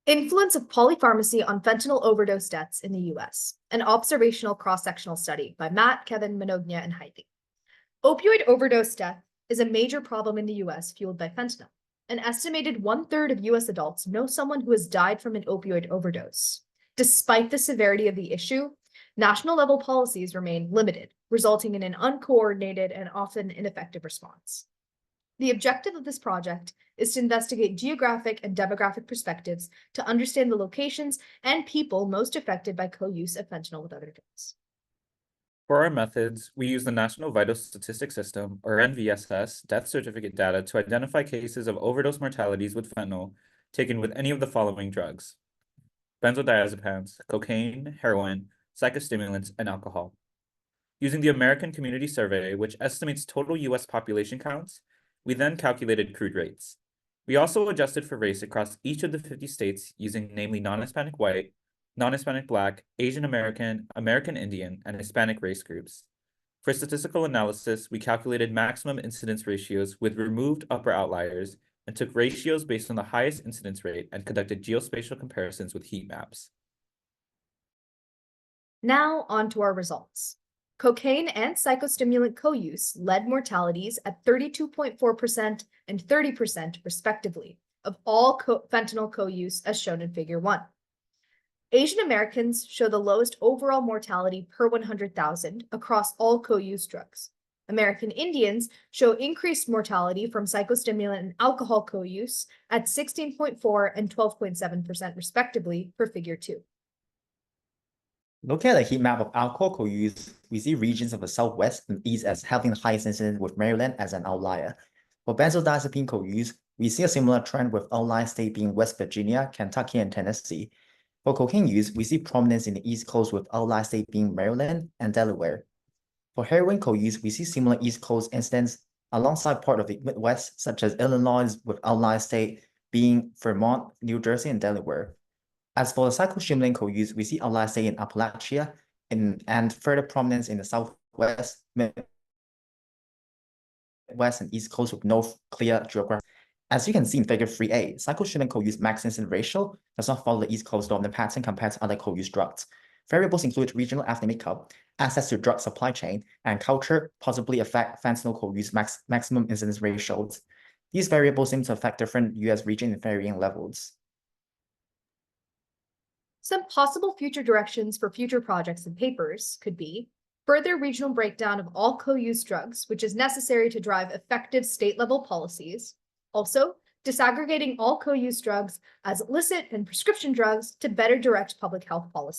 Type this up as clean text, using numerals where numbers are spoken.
Influence of Polypharmacy on Fentanyl Overdose Deaths in the U.S., an observational cross-sectional study by Matt, Kevin, Manogna, and Heidi. Opioid overdose death is a major problem in the U.S. fueled by fentanyl. An estimated 1/3 of U.S. adults know someone who has died from an opioid overdose. Despite the severity of the issue, national-level policies remain limited, resulting in an uncoordinated and often ineffective response. The objective of this project is to investigate geographic and demographic perspectives to understand the locations and people most affected by co-use of fentanyl with other drugs. For our methods, we use the National Vital Statistics System, or NVSS, death certificate data to identify cases of overdose mortalities with fentanyl taken with any of the following drugs: benzodiazepines, cocaine, heroin, psychostimulants, and alcohol. Using the American Community Survey, which estimates total U.S. population counts, we then calculated crude rates. We also adjusted for race across each of the 50 states using namely non-Hispanic white, non-Hispanic Black, Asian American, American Indian, and Hispanic race groups. For statistical analysis, we calculated maximum incidence ratios with removed upper outliers and took ratios based on the highest incidence rate and conducted geospatial comparisons with heat maps. Now on to our results. Cocaine and psychostimulant co-use led mortalities at 32.4% and 30% respectively of all fentanyl co-use as shown in Figure 1. Asian Americans show the lowest overall mortality per 100,000 across all co-use drugs. American Indians show increased mortality from psychostimulant and alcohol co-use at 16.4% and 12.7% respectively for Figure 2. Looking at the heat map of alcohol co-use, we see regions of the Southwest and East as having the highest incidence with Maryland as an outlier. For benzodiazepine co-use, we see a similar trend with outlier states being West Virginia, Kentucky, and Tennessee. For cocaine use, we see prominence in the East Coast with outlier states being Maryland and Delaware. For heroin co-use, we see similar East Coast incidents alongside part of the Midwest, such as Illinois, with outlier states being Vermont, New Jersey, and Delaware. As for the psychostimulant co-use, we see outlier states in Appalachia and further prominence in the Southwest, Midwest, and East Coast with no clear geography. As you can see in Figure 3a, psychostimulant co-use max incidence ratio does not follow the East Coast dominant pattern compared to other co-use drugs. Variables include regional ethnic makeup, access to drug supply chain, and culture possibly affect fentanyl co-use maximum incidence ratios. These variables seem to affect different U.S. regions in varying levels. Some possible future directions for future projects and papers could be further regional breakdown of all co-use drugs, which is necessary to drive effective state-level policies. Also, disaggregating all co-use drugs as illicit and prescription drugs to better direct public health policy.